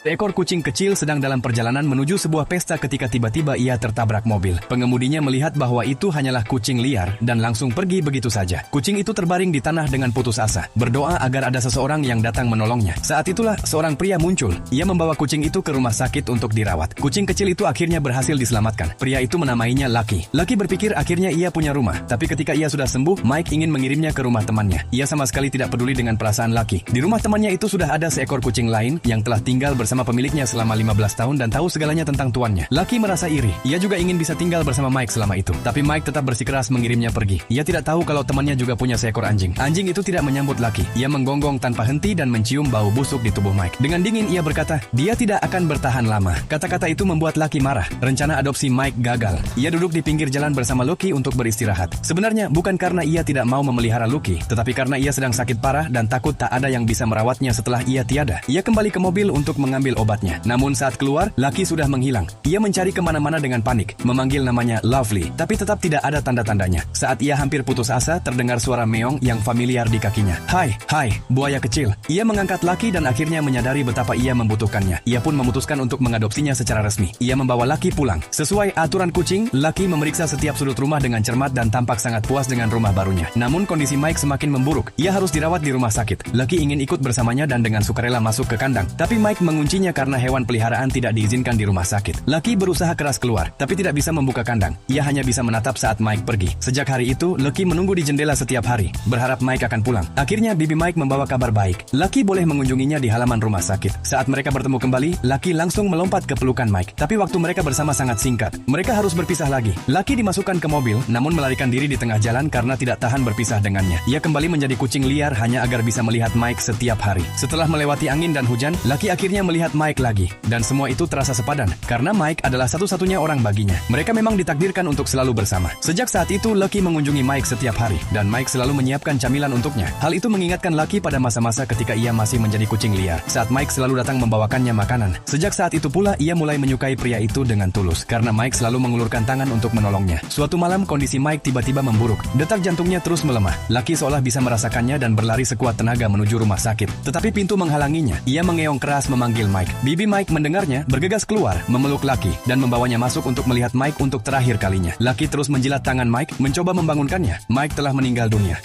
Seekor kucing kecil sedang dalam perjalanan menuju sebuah pesta ketika tiba-tiba ia tertabrak mobil. Pengemudinya melihat bahwa itu hanyalah kucing liar dan langsung pergi begitu saja. Kucing itu terbaring di tanah dengan putus asa, berdoa agar ada seseorang yang datang menolongnya. Saat itulah seorang pria muncul. Ia membawa kucing itu ke rumah sakit untuk dirawat. Kucing kecil itu akhirnya berhasil diselamatkan. Pria itu menamainya Lucky. Lucky berpikir akhirnya ia punya rumah. Tapi ketika ia sudah sembuh, Mike ingin mengirimnya ke rumah temannya. Ia sama sekali tidak peduli dengan perasaan Lucky. Di rumah temannya itu sudah ada seekor kucing lain yang telah tinggal bersama pemiliknya selama 15 tahun dan tahu segalanya tentang tuannya. Lucky merasa iri. Ia juga ingin bisa tinggal bersama Mike selama itu. Tapi Mike tetap bersikeras mengirimnya pergi. Ia tidak tahu kalau temannya juga punya seekor anjing. Anjing itu tidak menyambut Lucky. Ia menggonggong tanpa henti dan mencium bau busuk di tubuh Mike. Dengan dingin ia berkata, dia tidak akan bertahan lama. Kata-kata itu membuat Lucky marah. Rencana adopsi Mike gagal. Ia duduk di pinggir jalan bersama Lucky untuk beristirahat. Sebenarnya bukan karena ia tidak mau memelihara Lucky, tetapi karena ia sedang sakit parah dan takut tak ada yang bisa merawatnya setelah ia tiada. Ia kembali ke mobil untuk mengambil obatnya. Namun saat keluar, Lucky sudah menghilang. Ia mencari kemana-mana dengan panik, memanggil namanya Lovely, tapi tetap tidak ada tanda-tandanya. Saat ia hampir putus asa, terdengar suara meong yang familiar di kakinya. Hai, buaya kecil. Ia mengangkat Lucky dan akhirnya menyadari betapa ia membutuhkannya. Ia pun memutuskan untuk mengadopsinya secara resmi. Ia membawa Lucky pulang. Sesuai aturan kucing, Lucky memeriksa setiap sudut rumah dengan cermat dan tampak sangat puas dengan rumah barunya. Namun kondisi Mike semakin memburuk. Ia harus dirawat di rumah sakit. Lucky ingin ikut bersamanya dan dengan sukarela masuk ke kandang. Tapi Mike menguncinya karena hewan peliharaan tidak diizinkan di rumah sakit. Lucky berusaha keras keluar, tapi tidak bisa membuka kandang. Ia hanya bisa menatap saat Mike pergi. Sejak hari itu, Lucky menunggu di jendela setiap hari, berharap Mike akan pulang. Akhirnya, bibi Mike membawa kabar baik. Lucky boleh mengunjunginya di halaman rumah sakit. Saat mereka bertemu kembali, Lucky langsung melompat ke pelukan Mike. Tapi waktu mereka bersama sangat singkat. Mereka harus berpisah lagi. Lucky dimasukkan ke mobil, namun melarikan diri di tengah jalan karena tidak tahan berpisah dengannya. Ia kembali menjadi kucing liar hanya agar bisa melihat Mike setiap hari. Setelah melewati angin dan hujan, Lucky akhirnya melihat Mike lagi. Dan semua itu terasa sepadan, karena Mike adalah satu-satunya orang baginya. Mereka memang ditakdirkan untuk selalu bersama. Sejak saat itu, Lucky mengunjungi Mike setiap hari, dan Mike selalu menyiapkan camilan untuknya. Hal itu mengingatkan Lucky pada masa-masa ketika ia masih menjadi kucing liar, saat Mike selalu datang membawakannya makanan. Sejak saat itu pula, ia mulai menyukai pria itu dengan tulus, karena Mike selalu mengulurkan tangan untuk menolongnya. Suatu malam, kondisi Mike tiba-tiba memburuk. Detak jantungnya terus melemah. Lucky seolah bisa merasakannya dan berlari sekuat tenaga menuju rumah sakit. Tetapi pintu menghalanginya. Ia mengeong keras memanggil Mike. Bibi Mike mendengarnya, bergegas keluar, memeluk Lucky, dan membawanya masuk untuk melihat Mike untuk terakhir kalinya. Lucky terus menjilat tangan Mike, mencoba membangunkannya. Mike telah meninggal dunia.